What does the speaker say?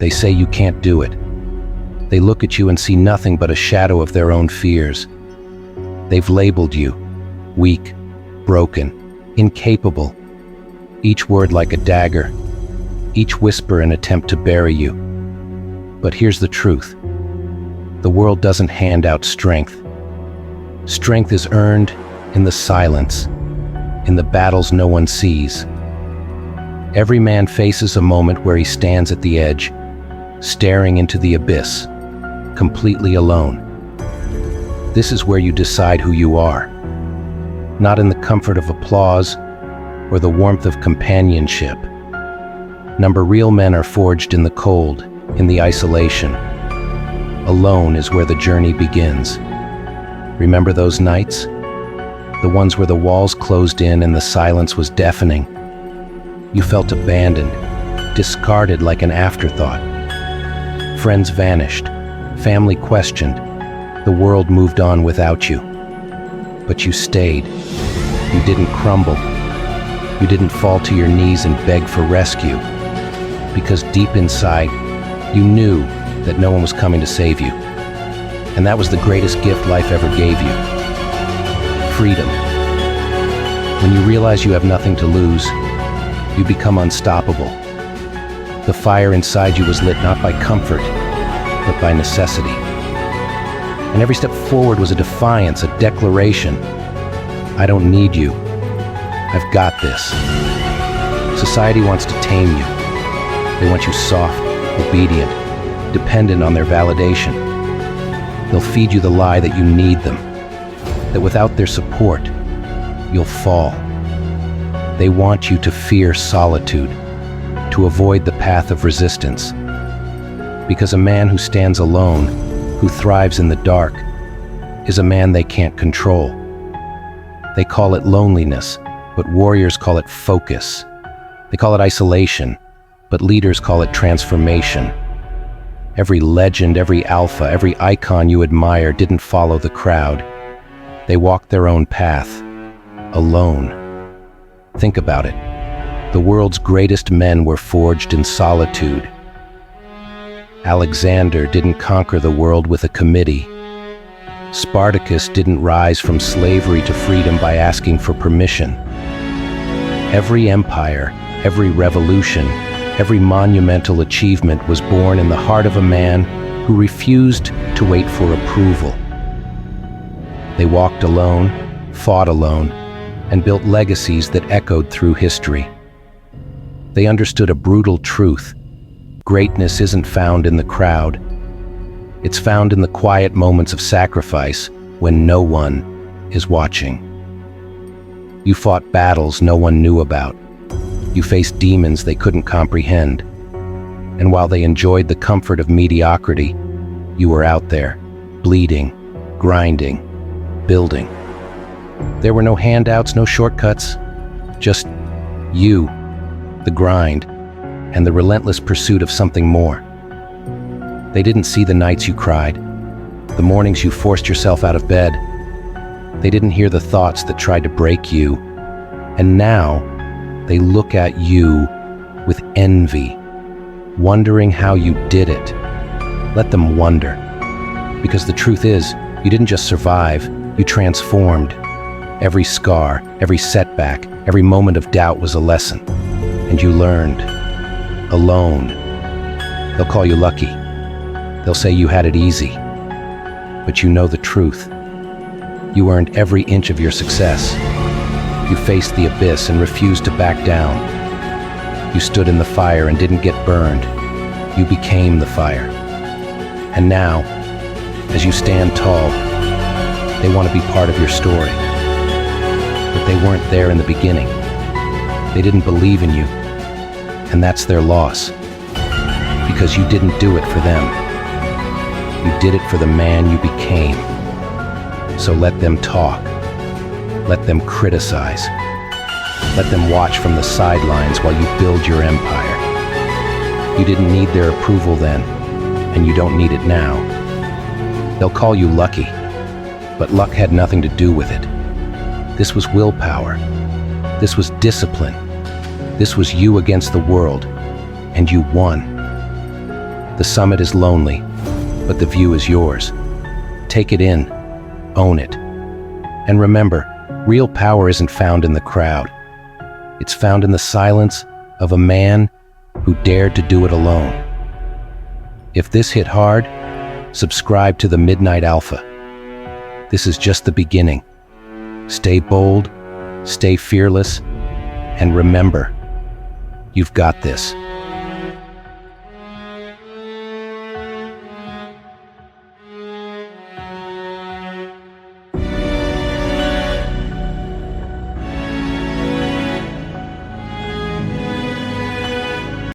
They say you can't do it. They look at you and see nothing but a shadow of their own fears. They've labeled you weak, broken, incapable, each word like a dagger, each whisper an attempt to bury you. But here's the truth. The world doesn't hand out strength. Strength is earned in the silence, in the battles no one sees. Every man faces a moment where he stands at the edge, staring into the abyss, completely alone. This is where you decide who you are, not in the comfort of applause or the warmth of companionship. Real men are forged in the cold, in the isolation. Alone is where the journey begins. Remember those nights? The ones where the walls closed in and the silence was deafening. You felt abandoned, discarded like an afterthought. Friends vanished, family questioned, the world moved on without you. But you stayed. You didn't crumble. You didn't fall to your knees and beg for rescue. Because deep inside, you knew that no one was coming to save you. And that was the greatest gift life ever gave you. Freedom. When you realize you have nothing to lose, you become unstoppable. The fire inside you was lit not by comfort, but by necessity. And every step forward was a defiance, a declaration. I don't need you. I've got this. Society wants to tame you. They want you soft, obedient, dependent on their validation. They'll feed you the lie that you need them, that without their support, you'll fall. They want you to fear solitude, to avoid the path of resistance. Because a man who stands alone, who thrives in the dark, is a man they can't control. They call it loneliness, but warriors call it focus. They call it isolation, but leaders call it transformation. Every legend, every alpha, every icon you admire didn't follow the crowd. They walked their own path, alone. Think about it. The world's greatest men were forged in solitude. Alexander didn't conquer the world with a committee. Spartacus didn't rise from slavery to freedom by asking for permission. Every empire, every revolution, every monumental achievement was born in the heart of a man who refused to wait for approval. They walked alone, fought alone, and built legacies that echoed through history. They understood a brutal truth. Greatness isn't found in the crowd. It's found in the quiet moments of sacrifice when no one is watching. You fought battles no one knew about. You faced demons they couldn't comprehend. And while they enjoyed the comfort of mediocrity, you were out there, bleeding, grinding, building. There were no handouts, no shortcuts, just you, the grind, and the relentless pursuit of something more. They didn't see the nights you cried, the mornings you forced yourself out of bed. They didn't hear the thoughts that tried to break you. And now, they look at you with envy, wondering how you did it. Let them wonder. Because the truth is, you didn't just survive, you transformed. Every scar, every setback, every moment of doubt was a lesson. And you learned. Alone. They'll call you lucky. They'll say you had it easy. But you know the truth. You earned every inch of your success. You faced the abyss and refused to back down. You stood in the fire and didn't get burned. You became the fire. And now, as you stand tall, they want to be part of your story. But they weren't there in the beginning. They didn't believe in you. And that's their loss. Because you didn't do it for them. You did it for the man you became. So let them talk. Let them criticize. Let them watch from the sidelines while you build your empire. You didn't need their approval then, and you don't need it now. They'll call you lucky, but luck had nothing to do with it. This was willpower. This was discipline. This was you against the world, and you won. The summit is lonely, but the view is yours. Take it in, own it. And remember, real power isn't found in the crowd. It's found in the silence of a man who dared to do it alone. If this hit hard, subscribe to the Midnight Alpha. This is just the beginning. Stay bold, stay fearless, and remember, you've got this.